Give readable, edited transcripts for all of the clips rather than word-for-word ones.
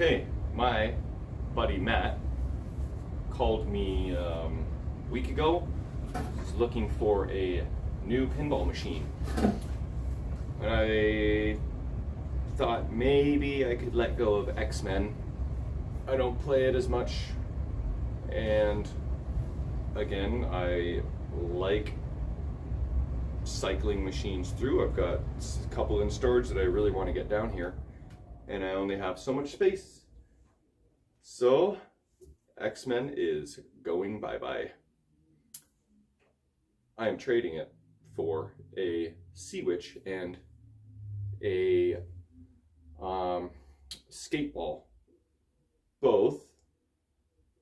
Okay, my buddy Matt called me a week ago. He's looking for a new pinball machine. And I thought maybe I could let go of Xmen. I don't play it as much. And again, I like cycling machines through. I've got a couple in storage that I really want to get down here. And I only have so much space. So, Xmen is going bye-bye. I am trading it for a Seawitch and a Skateball. Both,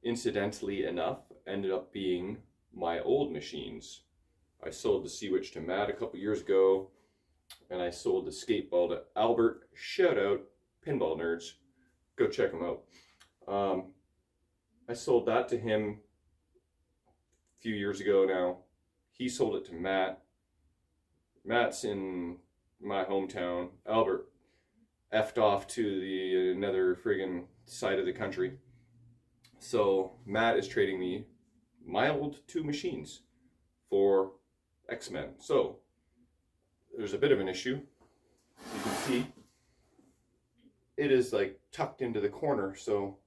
incidentally enough, ended up being my old machines. I sold the Seawitch to Matt a couple years ago, and I sold the Skateball to Albert. Shout out, Pinball Nerds. Go check them out. I sold that to him a few years ago now. He sold it to Matt. Matt's in my hometown. Albert effed off to another friggin' side of the country. So Matt is trading me my old two machines for Xmen. So there's a bit of an issue. You can see it is like tucked into the corner. So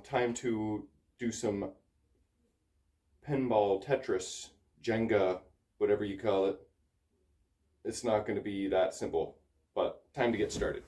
time to do some pinball, Tetris, Jenga, whatever you call it. It's not going to be that simple, but time to get started.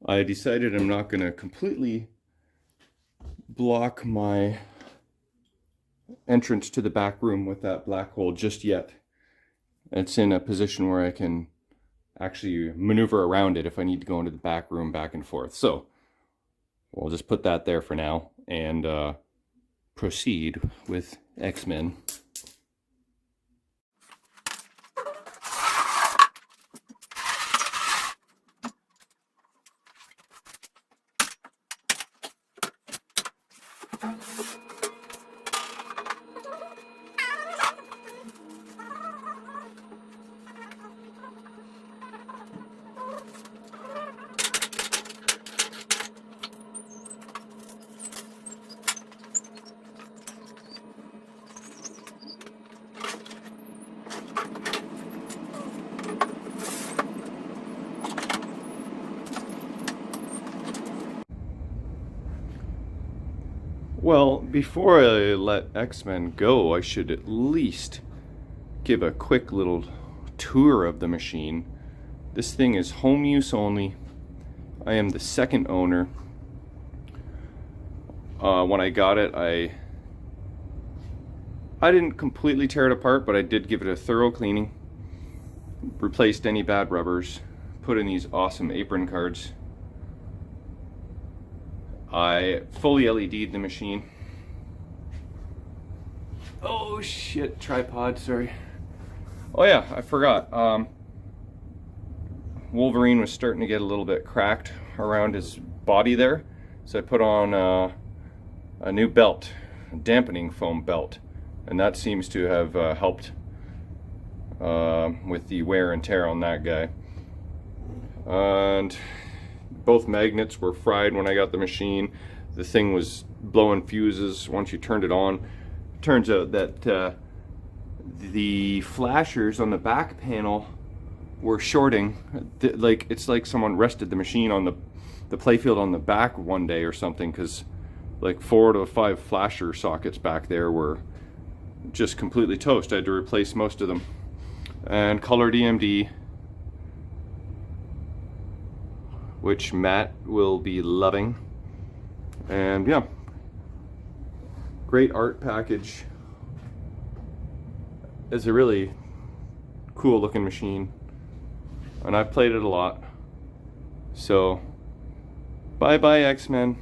I decided I'm not going to completely block my entrance to the back room with that black hole just yet. It's in a position where I can actually maneuver around it if I need to go into the back room back and forth. So we'll just put that there for now and proceed with Xmen. Well, before I let Xmen go, I should at least give a quick little tour of the machine. This thing is home use only. I am the second owner. When I got it, I didn't completely tear it apart, but I did give it a thorough cleaning. Replaced any bad rubbers, put in these awesome apron cards. I fully LED'd the machine. Oh shit, tripod, sorry. Oh yeah, I forgot. Wolverine was starting to get a little bit cracked around his body there. So I put on a new belt, a dampening foam belt. And that seems to have helped with the wear and tear on that guy. And both magnets were fried when I got the machine. The thing was blowing fuses once you turned it on. Turns out that the flashers on the back panel were shorting. Like, it's like someone rested the machine on the playfield on the back one day or something, because like 4 to 5 flasher sockets back there were just completely toast. I had to replace most of them. And colored EMD, which Matt will be loving. And yeah, great art package. It's a really cool looking machine, and I've played it a lot. So bye bye Xmen.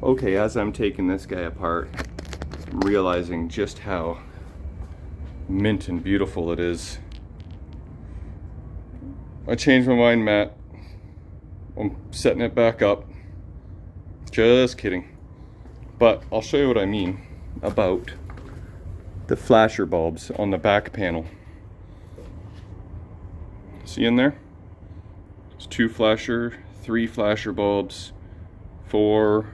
Okay, as I'm taking this guy apart, I'm realizing just how mint and beautiful it is. I changed my mind, Matt. I'm setting it back up. Just kidding. But I'll show you what I mean about the flasher bulbs on the back panel. See in there? There's 2 flasher, 3 flasher bulbs, 4,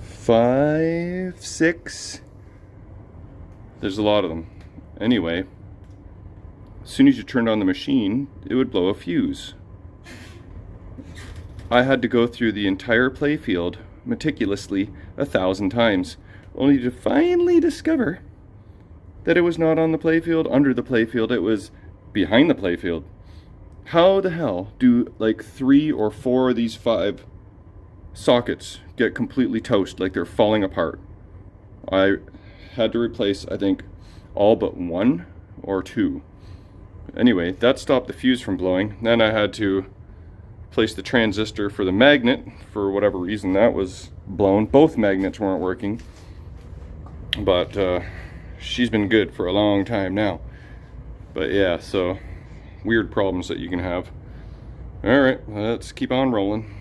5, 6. There's a lot of them. Anyway, as soon as you turned on the machine, it would blow a fuse. I had to go through the entire playfield meticulously 1,000 times, only to finally discover that it was not on the playfield, under the playfield, it was behind the playfield. How the hell do like 3 or 4 of these 5 sockets get completely toast, like they're falling apart? I had to replace, I think, all but 1 or 2. Anyway, that stopped the fuse from blowing. Then I had to Placed the transistor for the magnet. For whatever reason, that was blown. Both magnets weren't working. But she's been good for a long time now. But yeah, so weird problems that you can have. All right, let's keep on rolling.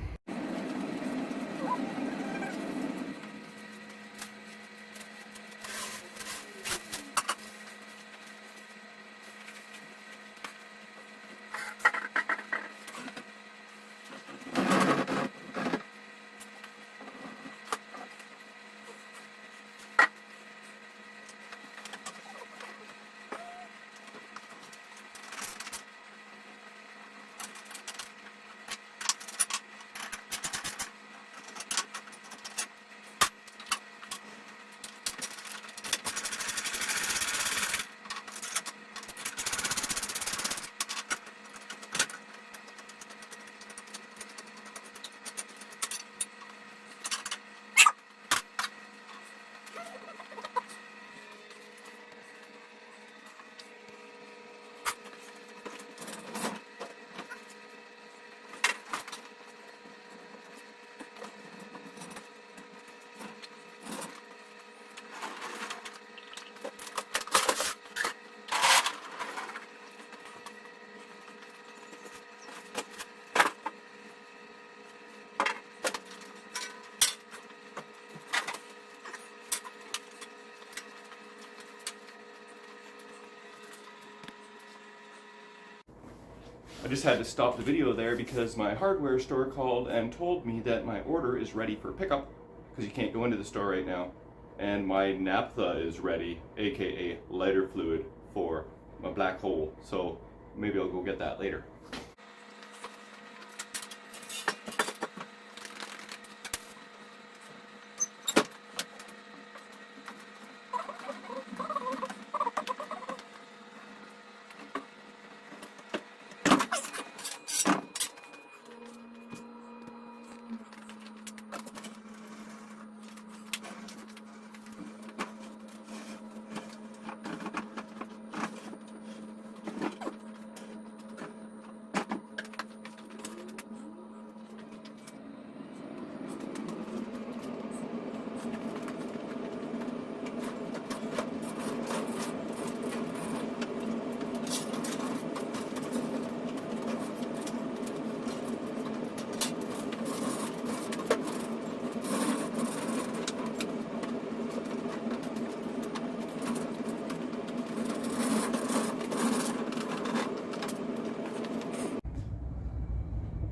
I just had to stop the video there because my hardware store called and told me that my order is ready for pickup, because you can't go into the store right now, and my naphtha is ready, aka lighter fluid, for my black hole, so maybe I'll go get that later.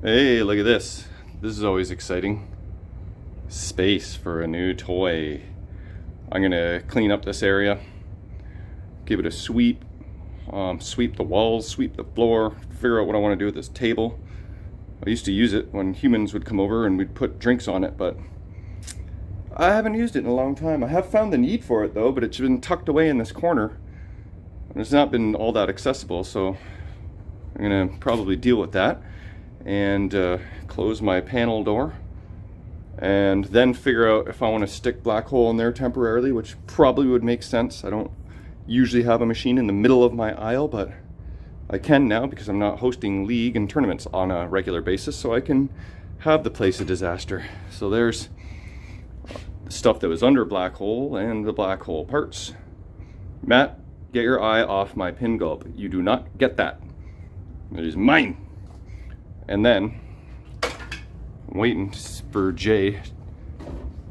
Hey, look at this. This is always exciting. Space for a new toy. I'm gonna clean up this area, give it a sweep, sweep the walls, sweep the floor, figure out what I want to do with this table. I used to use it when humans would come over and we'd put drinks on it, but I haven't used it in a long time. I have found the need for it though, but it's been tucked away in this corner and it's not been all that accessible, so I'm gonna probably deal with that and close my panel door and then figure out if I want to stick black hole in there temporarily, which probably would make sense. I don't usually have a machine in the middle of my aisle, but I can now because I'm not hosting league and tournaments on a regular basis, so I can have the place a disaster. So there's the stuff that was under black hole and the black hole parts. Matt, get your eye off my pin gulp. You do not get that. It is mine. And then I'm waiting for Jay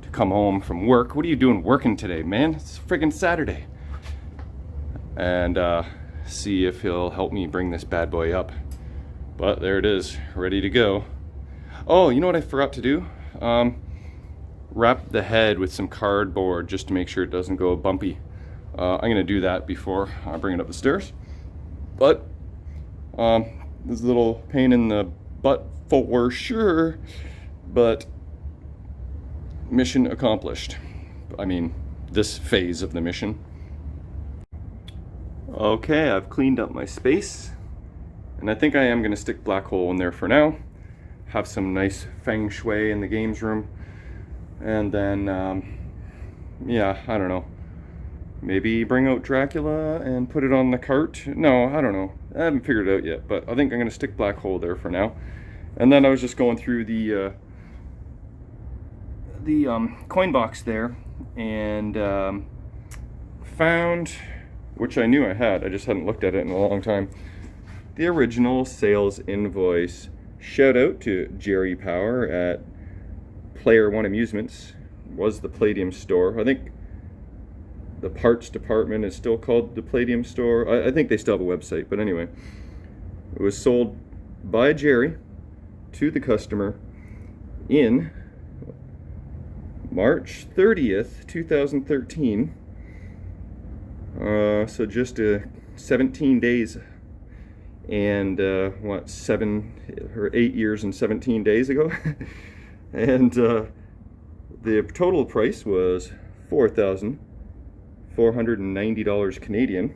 to come home from work. What are you doing working today, man? It's friggin' Saturday. And see if he'll help me bring this bad boy up. But there it is, ready to go. Oh, you know what I forgot to do? Wrap the head with some cardboard just to make sure it doesn't go bumpy. I'm gonna do that before I bring it up the stairs. But this little pain in the butt for sure, but mission accomplished. I mean, this phase of the mission. Okay, I've cleaned up my space, and I think I am gonna stick black hole in there for now. Have some nice feng shui in the games room, and then yeah, I don't know, maybe bring out Dracula and put it on the cart. No, I don't know, I haven't figured it out yet, but I think I'm gonna stick black hole there for now. And then I was just going through the coin box there, and found, which I knew I had, I just hadn't looked at it in a long time, the original sales invoice. Shout out to Jerry Power at Player One Amusements. Was the Palladium store. I think the parts department is still called the Palladium store. I think they still have a website, but anyway, it was sold by Jerry to the customer in March 30th, 2013. So just 17 days and what, 7 or 8 years and 17 days ago. And the total price was $4,490 Canadian.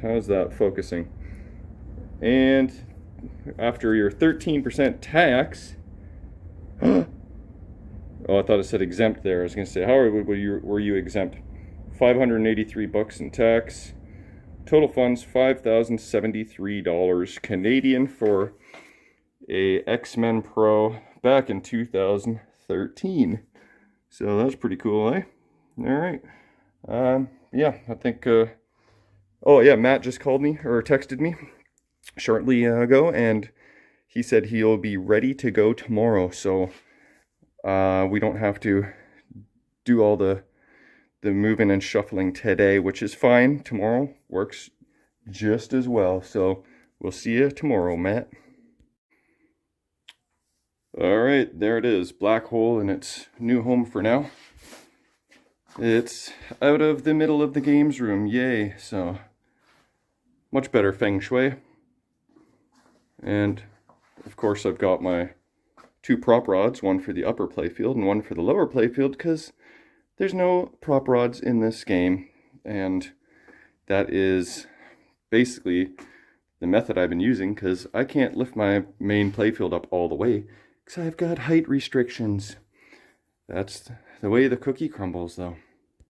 How's that focusing? And after your 13% tax, oh, I thought it said exempt there. I was going to say, how were you exempt? $583 in tax. Total funds $5,073 Canadian for a Xmen Pro back in 2013. So that's pretty cool, eh? All right. Yeah, I think. Oh yeah, Matt just called me or texted me shortly ago, and he said he'll be ready to go tomorrow. So we don't have to do all the moving and shuffling today, which is fine. Tomorrow works just as well. So we'll see you tomorrow, Matt. All right, there it is. Black hole in its new home for now. It's out of the middle of the games room. Yay. So much better feng shui. And of course I've got my 2 prop rods, one for the upper playfield and one for the lower playfield, because there's no prop rods in this game, and that is basically the method I've been using, because I can't lift my main playfield up all the way because I've got height restrictions. That's the way the cookie crumbles, though.